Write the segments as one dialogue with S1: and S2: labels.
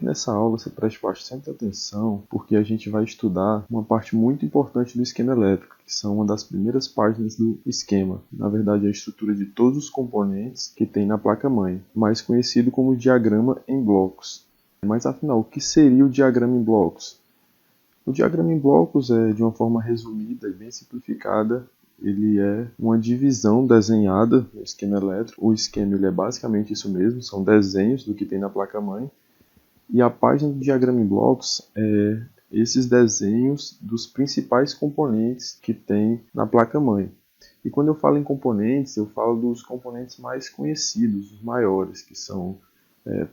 S1: Nessa aula você preste bastante atenção, porque a gente vai estudar uma parte muito importante do esquema elétrico, que são uma das primeiras páginas do esquema. Na verdade, a estrutura de todos os componentes que tem na placa-mãe, mais conhecido como diagrama em blocos. Mas afinal, o que seria o diagrama em blocos? O diagrama em blocos é, de uma forma resumida e bem simplificada, ele é uma divisão desenhada no esquema elétrico. O esquema ele é basicamente isso mesmo, são desenhos do que tem na placa-mãe. E a página do diagrama em blocos é esses desenhos dos principais componentes que tem na placa-mãe. E quando eu falo em componentes, eu falo dos componentes mais conhecidos, os maiores, que são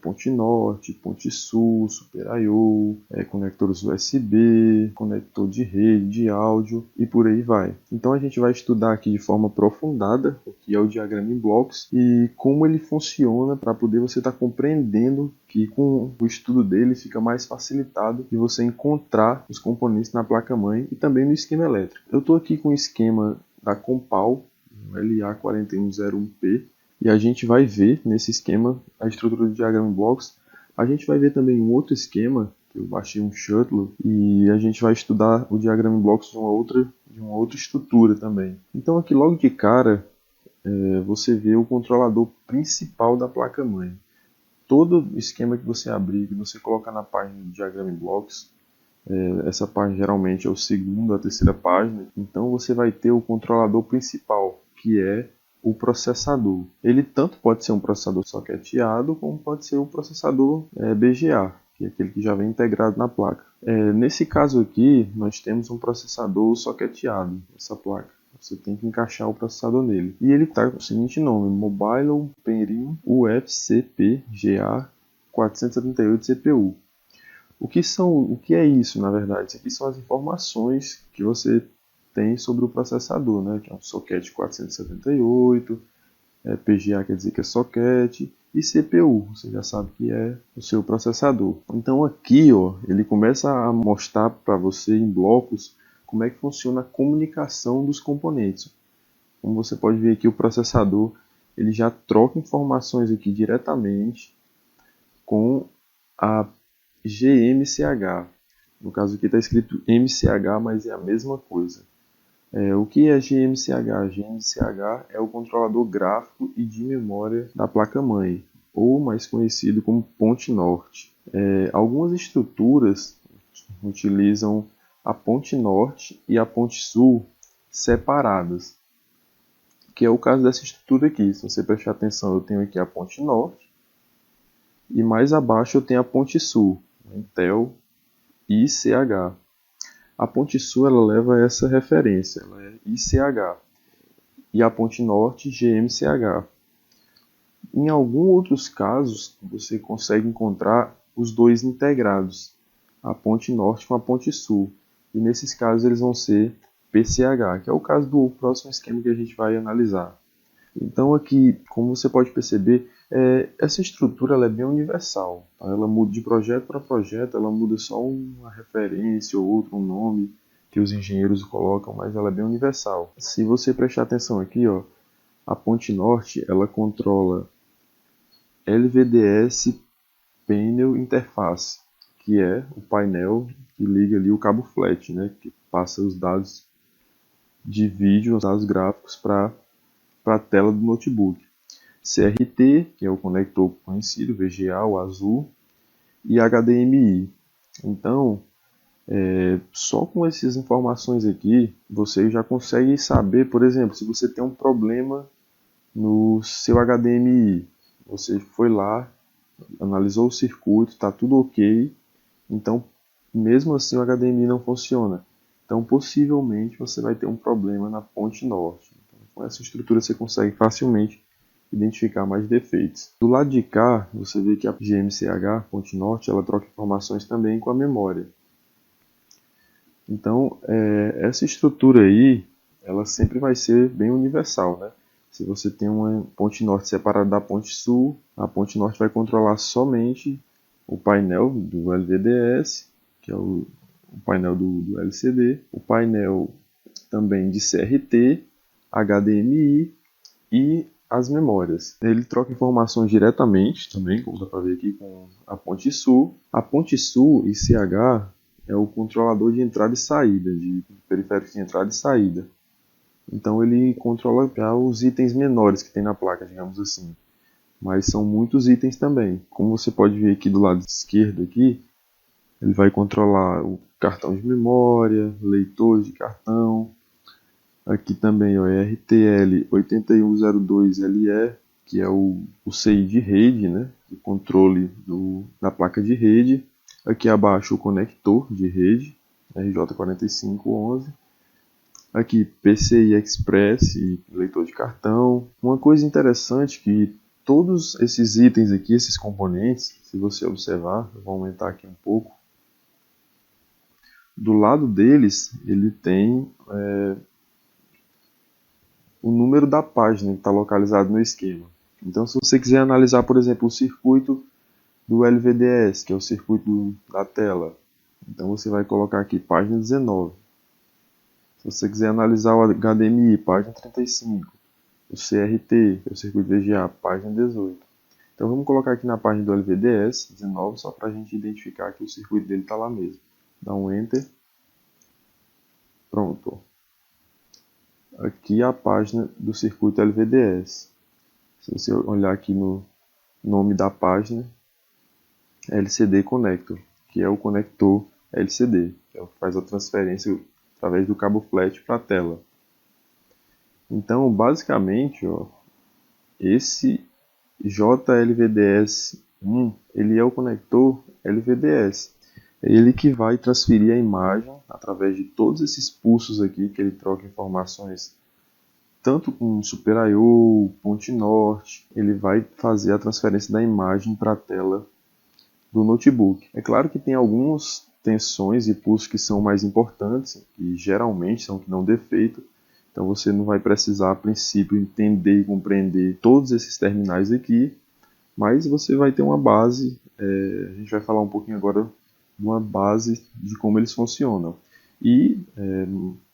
S1: ponte norte, ponte sul, super I/O, conectores USB, conector de rede, de áudio e por aí vai. Então a gente vai estudar aqui de forma aprofundada o que é o diagrama em blocos e como ele funciona para poder você estar compreendendo que com o estudo dele fica mais facilitado de você encontrar os componentes na placa-mãe e também no esquema elétrico. Eu estou aqui com o esquema da Compal, LA4101P, e a gente vai ver nesse esquema a estrutura do diagrama em blocos. A gente vai ver também um outro esquema, que eu baixei um Shuttle, e a gente vai estudar o diagrama em blocos de uma outra estrutura também. Então aqui logo de cara, você vê o controlador principal da placa-mãe. Todo esquema que você abrir, que você colocar na página do diagrama em blocos, essa página geralmente é a segunda, a terceira página, então você vai ter o controlador principal, que é o processador. Ele tanto pode ser um processador soqueteado, como pode ser o processador BGA, que é aquele que já vem integrado na placa. Nesse caso aqui, nós temos um processador soqueteado, essa placa. Você tem que encaixar o processador nele. E ele está com o seguinte nome, Mobile Penrim UFCP GA 478 CPU. O que é isso, na verdade? Isso aqui são as informações que você tem sobre o processador, né? Que é um socket 478, PGA quer dizer que é socket, e CPU, você já sabe que é o seu processador. Então aqui, ó, ele começa a mostrar para você em blocos como é que funciona a comunicação dos componentes. Como você pode ver aqui, o processador ele já troca informações aqui diretamente com a GMCH. No caso aqui está escrito MCH, mas é a mesma coisa. O que é GMCH? GMCH é o controlador gráfico e de memória da placa-mãe, ou mais conhecido como ponte norte. Algumas estruturas utilizam a ponte norte e a ponte sul separadas, que é o caso dessa estrutura aqui. Se você prestar atenção, eu tenho aqui a ponte norte e mais abaixo eu tenho a ponte sul, Intel ICH. A ponte sul ela leva essa referência, ela é ICH, e a ponte norte GMCH. Em alguns outros casos, você consegue encontrar os dois integrados, a ponte norte com a ponte sul, e nesses casos eles vão ser PCH, que é o caso do próximo esquema que a gente vai analisar. Então aqui, como você pode perceber, essa estrutura ela é bem universal. Tá? Ela muda de projeto para projeto, ela muda só uma referência ou outro, um nome que os engenheiros colocam, mas ela é bem universal. Se você prestar atenção aqui, ó, a ponte norte ela controla LVDS Panel Interface, que é o painel que liga ali o cabo flat, né, que passa os dados de vídeo, os dados gráficos para a tela do notebook. CRT, que é o conector conhecido, VGA, o azul, e HDMI. Então, só com essas informações aqui, você já consegue saber, por exemplo, se você tem um problema no seu HDMI, você foi lá, analisou o circuito, está tudo ok, então, mesmo assim o HDMI não funciona. Então, possivelmente, você vai ter um problema na ponte norte. Então, com essa estrutura você consegue facilmente identificar mais defeitos. Do lado de cá, você vê que a GMCH, ponte norte, ela troca informações também com a memória. Então, essa estrutura aí, ela sempre vai ser bem universal, né? Se você tem uma ponte norte separada da ponte sul, a ponte norte vai controlar somente o painel do LVDS, que é o painel do LCD, o painel também de CRT, HDMI e as memórias. Ele troca informações diretamente também, como dá para ver aqui, com a ponte sul. A ponte sul, ICH, é o controlador de entrada e saída, de periféricos de entrada e saída. Então ele controla os itens menores que tem na placa, digamos assim. Mas são muitos itens também. Como você pode ver aqui do lado esquerdo aqui, ele vai controlar o cartão de memória, leitor de cartão. Aqui também ó, é RTL8102LE, que é o CI de rede, né? O controle da placa de rede. Aqui abaixo o conector de rede, RJ4511. Aqui PCI Express e leitor de cartão. Uma coisa interessante que todos esses itens aqui, esses componentes, se você observar, eu vou aumentar aqui um pouco. Do lado deles, ele tem o número da página que está localizado no esquema. Então, se você quiser analisar, por exemplo, o circuito do LVDS, que é o circuito da tela, então você vai colocar aqui página 19. Se você quiser analisar o HDMI, página 35. O CRT, que é o circuito VGA, página 18. Então vamos colocar aqui na página do LVDS 19, só para a gente identificar que o circuito dele está lá mesmo. Dá um Enter. Pronto. Aqui a página do circuito LVDS. Se você olhar aqui no nome da página, LCD Connector, que é o conector LCD, que é o que faz a transferência através do cabo flat para a tela. Então, basicamente, ó, esse JLVDS1, ele é o conector LVDS. É ele que vai transferir a imagem através de todos esses pulsos aqui, que ele troca informações tanto com Super I/O, ponte norte, ele vai fazer a transferência da imagem para a tela do notebook. É claro que tem algumas tensões e pulsos que são mais importantes, e geralmente são que não defeito. Então você não vai precisar, a princípio, entender e compreender todos esses terminais aqui, mas você vai ter uma base, a gente vai falar um pouquinho agora de uma base de como eles funcionam. E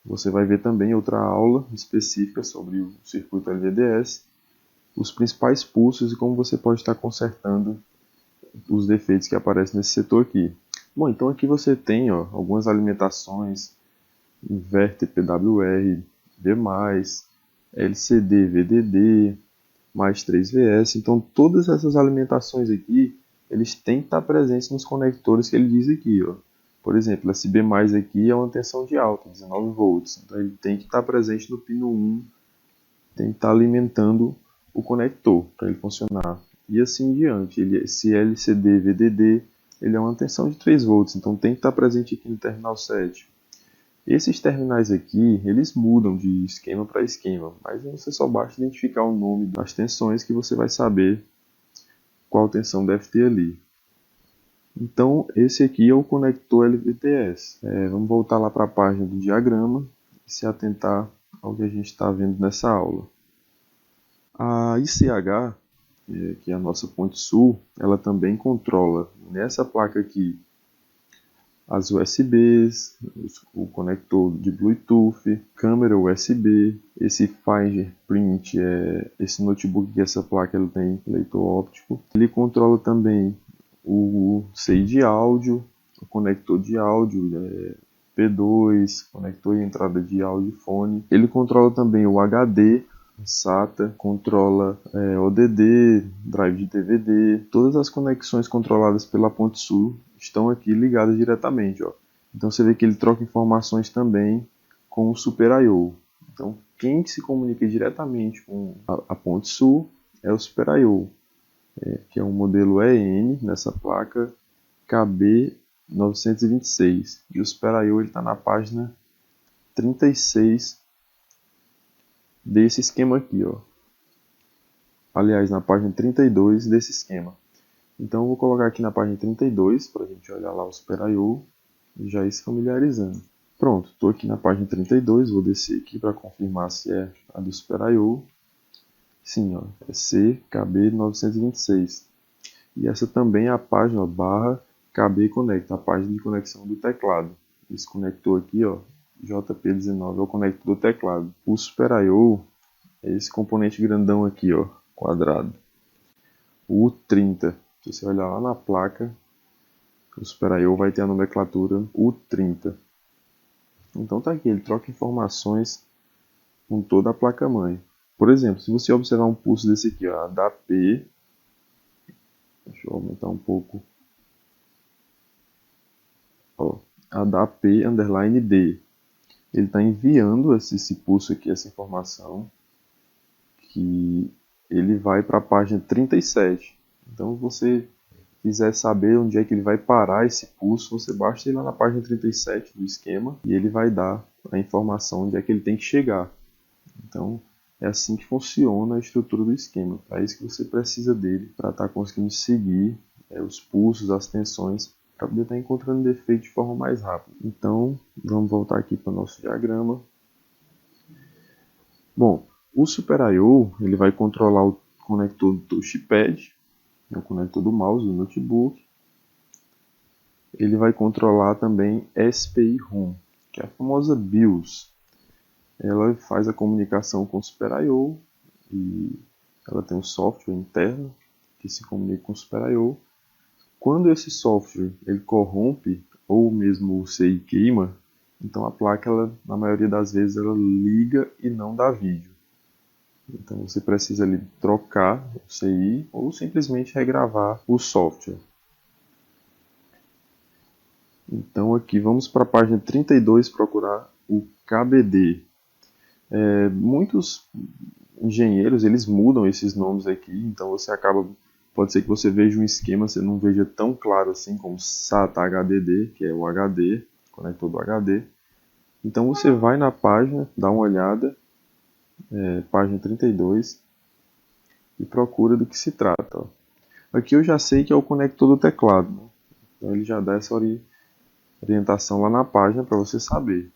S1: você vai ver também outra aula específica sobre o circuito LVDS, os principais pulsos e como você pode estar consertando os defeitos que aparecem nesse setor aqui. Bom, então aqui você tem algumas alimentações, inverter PWR, V+, LCD, VDD, mais 3VS. Então todas essas alimentações aqui, eles têm que estar presentes nos conectores que ele diz aqui. Ó. Por exemplo, esse B+, aqui é uma tensão de alta, 19 volts. Então ele tem que estar presente no pino 1, tem que estar alimentando o conector para ele funcionar. E assim em diante. Esse LCD, VDD, ele é uma tensão de 3 volts, então tem que estar presente aqui no terminal 7. Esses terminais aqui, eles mudam de esquema para esquema, mas você só basta identificar o nome das tensões que você vai saber qual tensão deve ter ali. Então, esse aqui é o conector LVDS. Vamos voltar lá para a página do diagrama e se atentar ao que a gente está vendo nessa aula. A ICH, que é a nossa ponte sul, ela também controla nessa placa aqui as USBs, o conector de Bluetooth, câmera USB, esse fingerprint, esse notebook que essa placa ela tem leitor óptico. Ele controla também o CI de áudio, o conector de áudio, P2, conector de entrada de áudio e fone. Ele controla também o HD, SATA, controla ODD, drive de DVD. Todas as conexões controladas pela ponte sul estão aqui ligadas diretamente. Ó. Então você vê que ele troca informações também com o Super I/O. Então quem se comunica diretamente com a ponte sul é o Super I/O, que é um modelo EN nessa placa KB926. E o Super I/O está na página 36 desse esquema aqui. Ó. aliás, na página 32 desse esquema. Então eu vou colocar aqui na página 32 para a gente olhar lá o Super I/O e já ir se familiarizando. Pronto, estou aqui na página 32, vou descer aqui para confirmar se é a do Super I/O. Sim, ó, é CKB926. E essa também é a página /KB Connect, a página de conexão do teclado. Esse conector aqui, ó, JP19, é o conector do teclado. O Super I/O é esse componente grandão aqui, ó, quadrado. O U30, se você olhar lá na placa, o Super I/O vai ter a nomenclatura U30. Então tá aqui, ele troca informações com toda a placa-mãe. Por exemplo, se você observar um pulso desse aqui, ó, HP, deixa eu aumentar um pouco, ó, ADP_D, ele está enviando esse pulso aqui, essa informação, que ele vai para a página 37. Então, se você quiser saber onde é que ele vai parar esse pulso, você basta ir lá na página 37 do esquema e ele vai dar a informação onde é que ele tem que chegar. Então, é assim que funciona a estrutura do esquema. É isso que você precisa dele para estar conseguindo seguir os pulsos, as tensões, para poder estar encontrando defeito de forma mais rápida. Então, vamos voltar aqui para o nosso diagrama. Bom, o Super I/O ele vai controlar o conector do touchpad, o conector do mouse do notebook. Ele vai controlar também SPI ROM, que é a famosa BIOS. Ela faz a comunicação com o Super I/O e ela tem um software interno que se comunica com o Super I/O. Quando esse software ele corrompe ou mesmo o CI queima, então a placa, ela, na maioria das vezes, ela liga e não dá vídeo. Então você precisa ali trocar o CI ou simplesmente regravar o software. Então aqui vamos para a página 32 procurar o KBD. Muitos engenheiros eles mudam esses nomes aqui, então você acaba, pode ser que você veja um esquema, você não veja tão claro assim como SATA HDD, que é o HD, conector do HD. Então você vai na página, dá uma olhada, página 32, e procura do que se trata. Ó. Aqui eu já sei que é o conector do teclado, né? Então ele já dá essa orientação lá na página para você saber.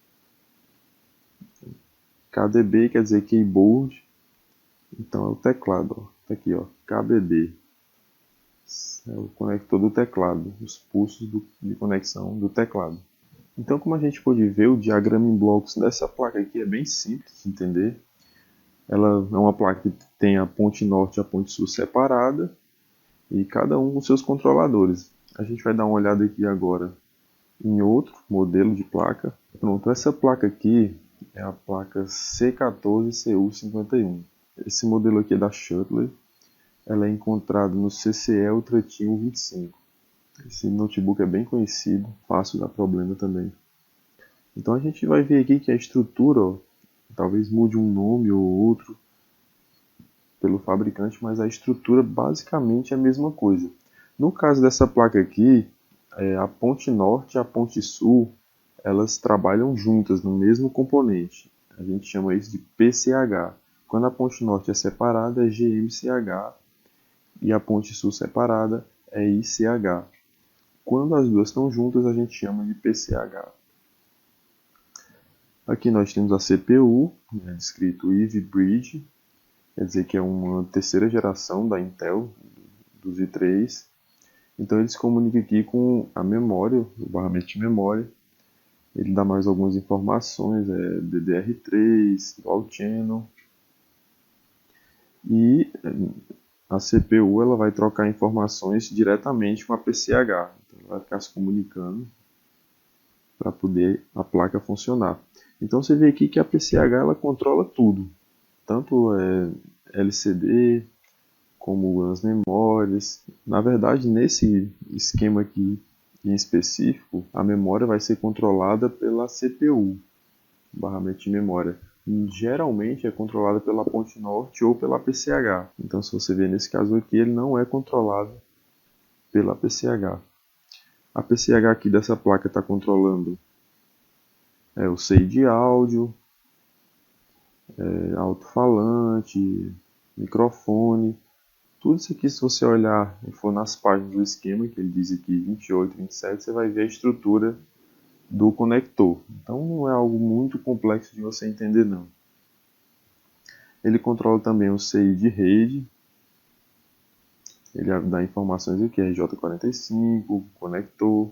S1: KDB quer dizer keyboard, então é o teclado, ó. Tá aqui, ó, KBD. É o conector do teclado, os pulsos de conexão do teclado. Então, como a gente pode ver, o diagrama em blocos dessa placa aqui é bem simples de entender. Ela é uma placa que tem a ponte norte e a ponte sul separada, e cada um com seus controladores. A gente vai dar uma olhada aqui agora em outro modelo de placa. Pronto, essa placa aqui é a placa C14CU51. Esse modelo aqui é da Shuttler. Ela é encontrada no CCE Ultratinho 25. Esse notebook é bem conhecido, fácil dar problema também. Então a gente vai ver aqui que a estrutura, ó, talvez mude um nome ou outro pelo fabricante, mas a estrutura basicamente é a mesma coisa. No caso dessa placa aqui, a ponte norte e a ponte sul, elas trabalham juntas no mesmo componente. A gente chama isso de PCH. Quando a ponte norte é separada, é GMCH, e a ponte sul separada é ICH. Quando as duas estão juntas, a gente chama de PCH. Aqui nós temos a CPU, descrito Ivy Bridge, quer dizer que é uma terceira geração da Intel, dos i3. Então ele se comunica aqui com a memória, o barramento de memória. Ele dá mais algumas informações, DDR3, Dual Channel. E a CPU ela vai trocar informações diretamente com a PCH. Então ela vai ficar se comunicando para poder a placa funcionar. Então você vê aqui que a PCH ela controla tudo, tanto LCD como as memórias. Na verdade, nesse esquema aqui em específico, a memória vai ser controlada pela CPU, barramento de memória. Geralmente é controlada pela ponte norte ou pela PCH. Então, se você ver nesse caso aqui, ele não é controlado pela PCH. A PCH aqui dessa placa está controlando o CI de áudio, alto-falante, microfone. Tudo isso aqui, se você olhar e for nas páginas do esquema, que ele diz aqui 28, 27, você vai ver a estrutura do conector. Então não é algo muito complexo de você entender, não. Ele controla também o CI de rede. Ele dá informações aqui, RJ45, conector.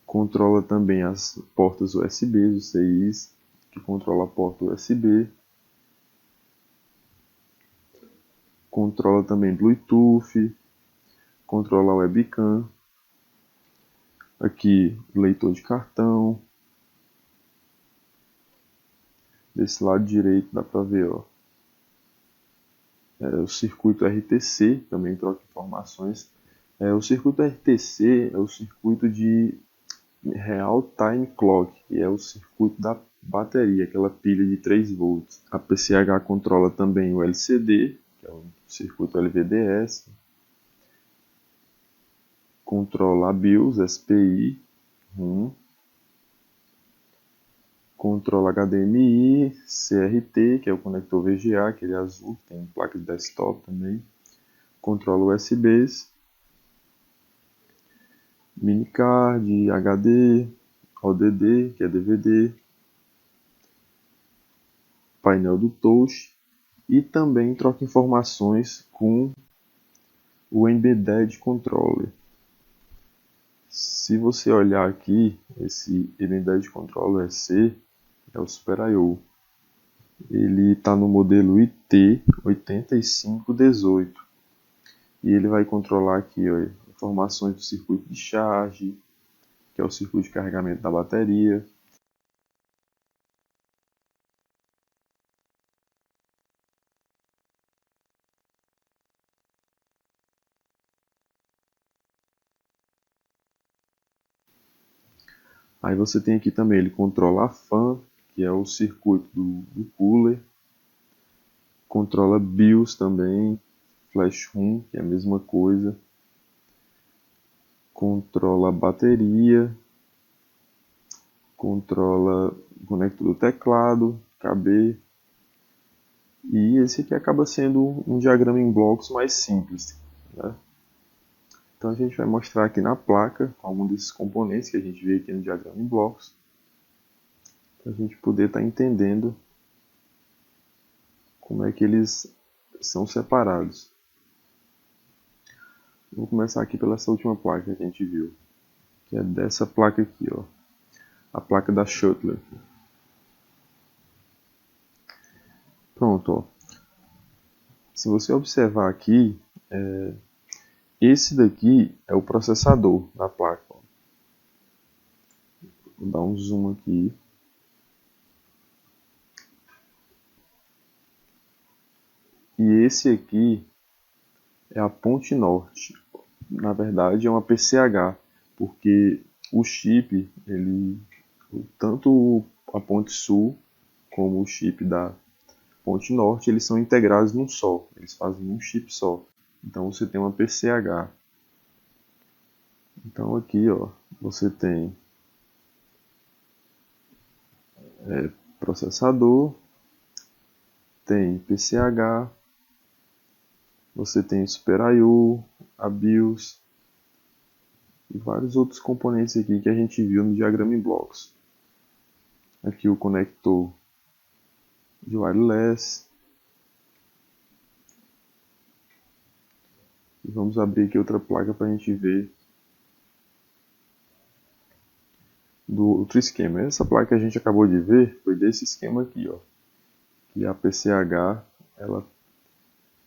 S1: Controla também as portas USB, os CIs, que controla a porta USB. Controla também Bluetooth. Controla a webcam. Aqui, leitor de cartão. Desse lado direito dá para ver, ó, o circuito RTC, também troca informações. O circuito RTC é o circuito de Real Time Clock, que é o circuito da bateria, aquela pilha de 3 volts. A PCH controla também o LCD, que é o circuito LVDS. Controla a BIOS, SPI, controla HDMI, CRT, que é o conector VGA, aquele azul, que tem placa de desktop também. Controla USBs, minicard, HD, ODD, que é DVD, painel do touch, e também troca informações com o Embedded Controller. Se você olhar aqui, esse Embedded Controller C é o Super I/O. Ele está no modelo IT8518 e ele vai controlar aqui, ó, informações do circuito de charge, que é o circuito de carregamento da bateria. Aí você tem aqui também, ele controla a fan, que é o circuito do cooler. Controla BIOS também, Flash ROM, que é a mesma coisa. Controla a bateria. Controla o conector do teclado, KB. E esse aqui acaba sendo um diagrama em blocos mais simples, né? Então a gente vai mostrar aqui na placa algum desses componentes que a gente vê aqui no diagrama em blocos, para a gente poder estar entendendo como é que eles são separados. Vou começar aqui pela essa última placa que a gente viu, que é dessa placa aqui, ó, a placa da Shuttler. Pronto, ó. Se você observar aqui, esse daqui é o processador da placa. Ó. Vou dar um zoom aqui. E esse aqui é a ponte norte. Na verdade é uma PCH, porque o chip, tanto a ponte sul como o chip da ponte norte, eles são integrados num só. Eles fazem um chip só. Então você tem uma PCH. Então aqui, ó, você tem processador, tem PCH, você tem Super I/O, a BIOS e vários outros componentes aqui que a gente viu no diagrama em blocos. Aqui o conector de wireless. E vamos abrir aqui outra placa para a gente ver do outro esquema. Essa placa que a gente acabou de ver foi desse esquema aqui, ó, que a PCH ela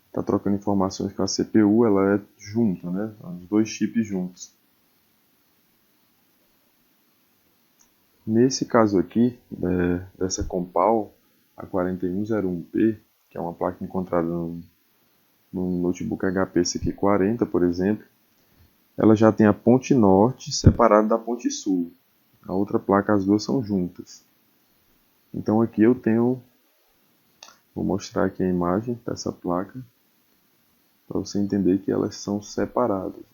S1: está trocando informações com a CPU, ela é junto, né? Os dois chips juntos. Nesse caso aqui, dessa Compal, a 4101P, que é uma placa encontrada no notebook HP CQ40, por exemplo, ela já tem a ponte norte separada da ponte sul. A outra placa, as duas são juntas. Então aqui eu tenho, vou mostrar aqui a imagem dessa placa, para você entender que elas são separadas.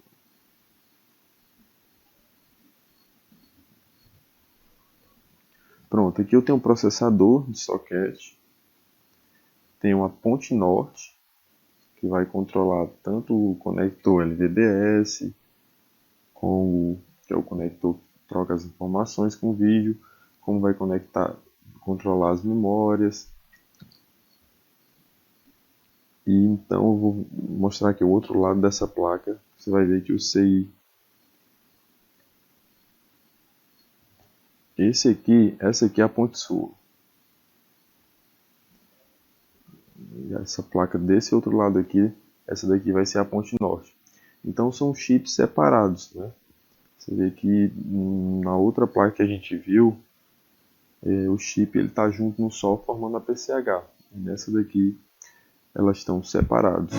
S1: Pronto, aqui eu tenho um processador de socket, tenho uma ponte norte, que vai controlar tanto o conector LVDS, que é o conector que troca as informações com o vídeo, como vai controlar as memórias. E então eu vou mostrar aqui o outro lado dessa placa. Você vai ver que o CI, essa aqui é a ponte sul. E essa placa desse outro lado aqui, essa daqui vai ser a ponte norte. Então são chips separados, né? Você vê que na outra placa que a gente viu, o chip está junto no sol formando a PCH. E nessa daqui elas estão separados.